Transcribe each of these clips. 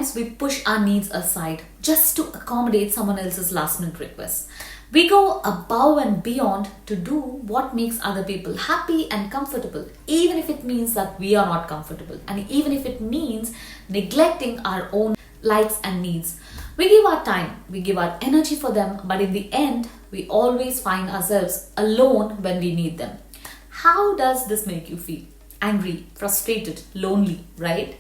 times we push our needs aside just to accommodate someone else's last minute requests. We go above and beyond to do what makes other people happy and comfortable, even if it means that we are not comfortable, and even if it means neglecting our own likes and needs. We give our time, we give our energy for them, but in the end, we always find ourselves alone when we need them. How does this make you feel? Angry, frustrated, lonely, right?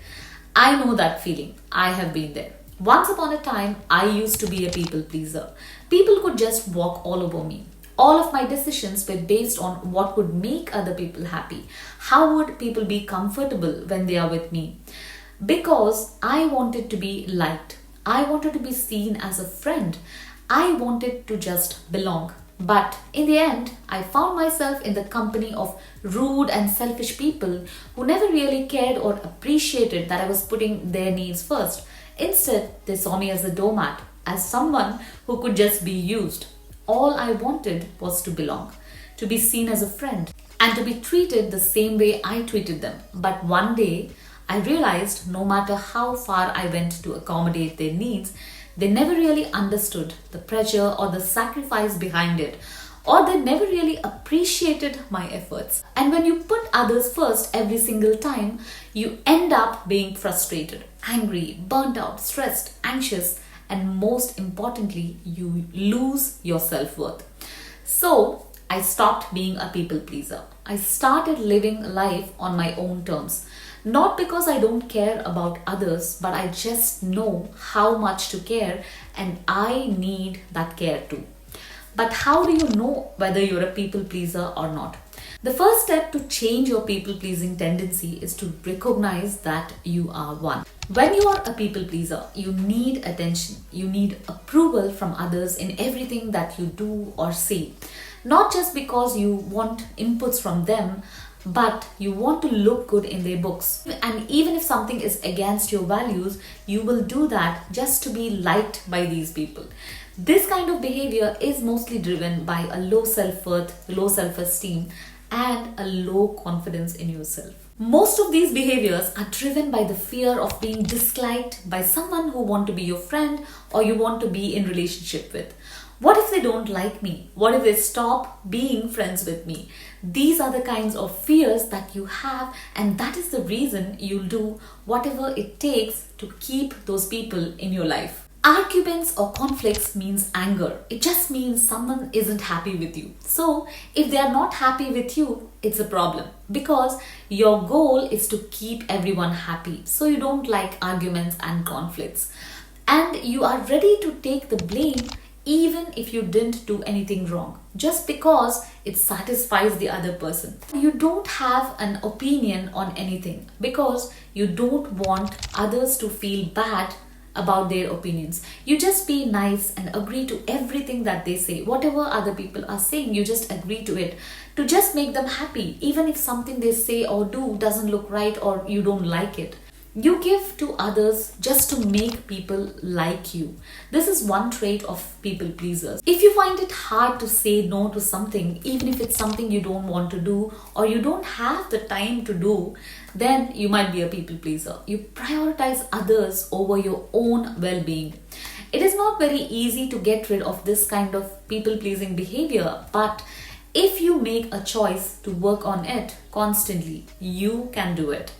I know that feeling. I have been there. Once upon a time, I used to be a people pleaser. People could just walk all over me. All of my decisions were based on what would make other people happy. How would people be comfortable when they are with me? Because I wanted to be liked. I wanted to be seen as a friend. I wanted to just belong. But in the end, I found myself in the company of rude and selfish people who never really cared or appreciated that I was putting their needs first. Instead, they saw me as a doormat, as someone who could just be used. All I wanted was to belong, to be seen as a friend, and to be treated the same way I treated them. But one day, I realized no matter how far I went to accommodate their needs, they never really understood the pressure or the sacrifice behind it, or they never really appreciated my efforts. And when you put others first every single time, you end up being frustrated, angry, burnt out, stressed, anxious, and most importantly, you lose your self-worth. So, I stopped being a people pleaser. I started living life on my own terms. Not because I don't care about others, but I just know how much to care and I need that care too. But how do you know whether you're a people pleaser or not? The first step to change your people pleasing tendency is to recognize that you are one. When you are a people pleaser, you need attention. You need approval from others in everything that you do or say. Not just because you want inputs from them, but you want to look good in their books. And even if something is against your values, you will do that just to be liked by these people. This kind of behavior is mostly driven by a low self-worth, low self-esteem, and a low confidence in yourself. Most of these behaviors are driven by the fear of being disliked by someone who want to be your friend or you want to be in relationship with. What if they don't like me? What if they stop being friends with me? These are the kinds of fears that you have, and that is the reason you'll do whatever it takes to keep those people in your life. Arguments or conflicts means anger. It just means someone isn't happy with you. So, if they are not happy with you, it's a problem because your goal is to keep everyone happy. So, you don't like arguments and conflicts. And you are ready to take the blame even if you didn't do anything wrong, just because it satisfies the other person. You don't have an opinion on anything because you don't want others to feel bad about their opinions. You just be nice and agree to everything that they say. Whatever other people are saying, you just agree to it to just make them happy, even if something they say or do doesn't look right or you don't like it. You give to others just to make people like you. This is one trait of people pleasers. If you find it hard to say no to something, even if it's something you don't want to do or you don't have the time to do, then you might be a people pleaser. You prioritize others over your own well-being. It is not very easy to get rid of this kind of people-pleasing behavior, but if you make a choice to work on it constantly, you can do it.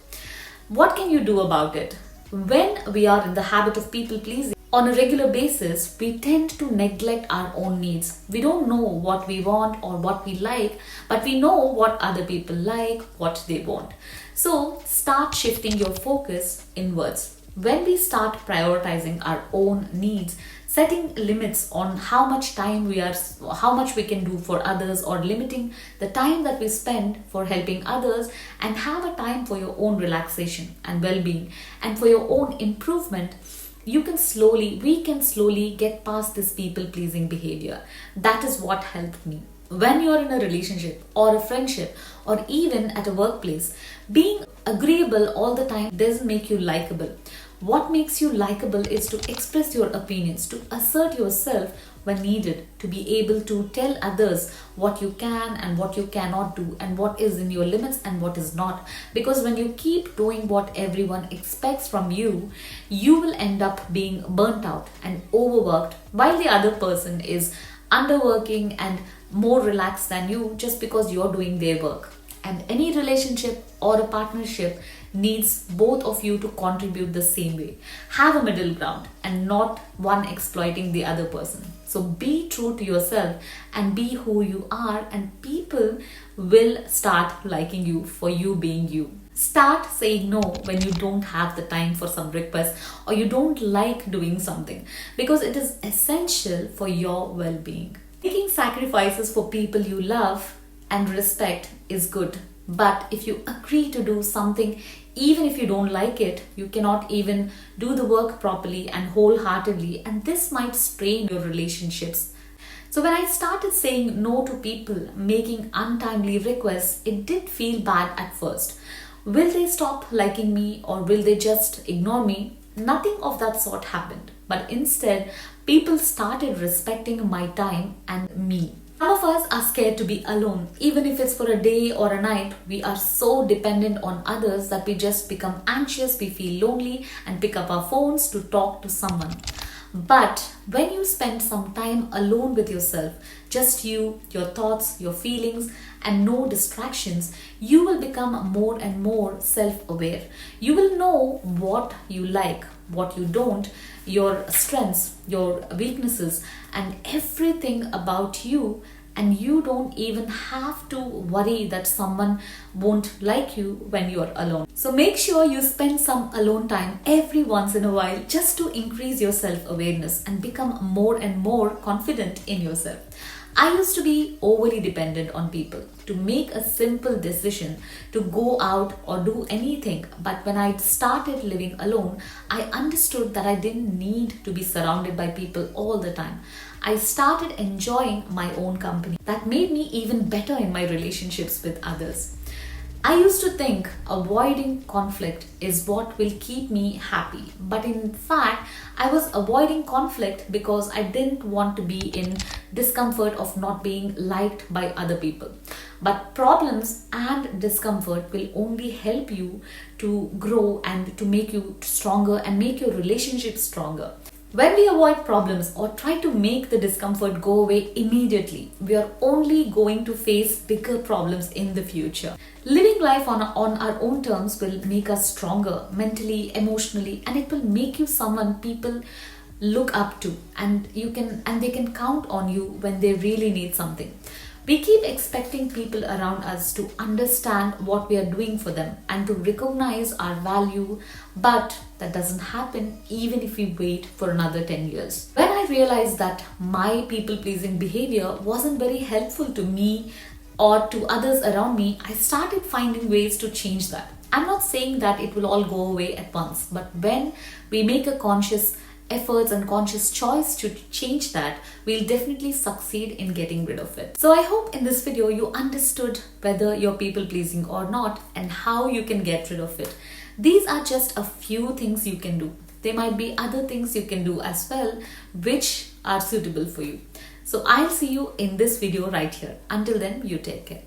What can you do about it? When we are in the habit of people pleasing on a regular basis, we tend to neglect our own needs. We don't know what we want or what we like, but we know what other people like, what they want. So start shifting your focus inwards. When we start prioritizing our own needs, setting limits on how much we can do for others, or limiting the time that we spend for helping others, and have a time for your own relaxation and well-being and for your own improvement, we can slowly get past this people-pleasing behavior. That is what helped me. When you're in a relationship or a friendship or even at a workplace, being agreeable all the time doesn't make you likable. What makes you likable is to express your opinions, to assert yourself when needed, to be able to tell others what you can and what you cannot do, and what is in your limits and what is not. Because when you keep doing what everyone expects from you, you will end up being burnt out and overworked, while the other person is underworking and more relaxed than you just because you're doing their work. And any relationship or a partnership needs both of you to contribute the same way. Have a middle ground and not one exploiting the other person. So be true to yourself and be who you are, and people will start liking you for you being you. Start saying no when you don't have the time for some request or you don't like doing something, because it is essential for your well-being. Making sacrifices for people you love and respect is good, but if you agree to do something even if you don't like it, you cannot even do the work properly and wholeheartedly, and this might strain your relationships. So when I started saying no to people making untimely requests, it did feel bad at first. Will they stop liking me or will they just ignore me? Nothing of that sort happened, but instead people started respecting my time and me. Some of us are scared to be alone. Even if it's for a day or a night, we are so dependent on others that we just become anxious, we feel lonely and pick up our phones to talk to someone. But when you spend some time alone with yourself, just you, your thoughts, your feelings, and no distractions, you will become more and more self-aware. You will know what you like, what you don't, your strengths, your weaknesses, and everything about you, and you don't even have to worry that someone won't like you when you're alone. So make sure you spend some alone time every once in a while just to increase your self-awareness and become more and more confident in yourself. I used to be overly dependent on people to make a simple decision to go out or do anything. But when I started living alone, I understood that I didn't need to be surrounded by people all the time. I started enjoying my own company. That made me even better in my relationships with others. I used to think avoiding conflict is what will keep me happy. But in fact, I was avoiding conflict because I didn't want to be in discomfort of not being liked by other people. But problems and discomfort will only help you to grow and to make you stronger and make your relationship stronger. When we avoid problems or try to make the discomfort go away immediately, we are only going to face bigger problems in the future. Living life on our own terms will make us stronger mentally, emotionally, and it will make you someone people look up to, and they can count on you when they really need something. We keep expecting people around us to understand what we are doing for them and to recognize our value, but that doesn't happen even if we wait for another 10 years. When I realized that my people-pleasing behavior wasn't very helpful to me or to others around me, I started finding ways to change that. I'm not saying that it will all go away at once, but when we make a conscious efforts and conscious choice to change that, we'll definitely succeed in getting rid of it. So I hope in this video you understood whether you're people pleasing or not and how you can get rid of it. These are just a few things you can do. There might be other things you can do as well which are suitable for you. So I'll see you in this video right here. Until then, you take care.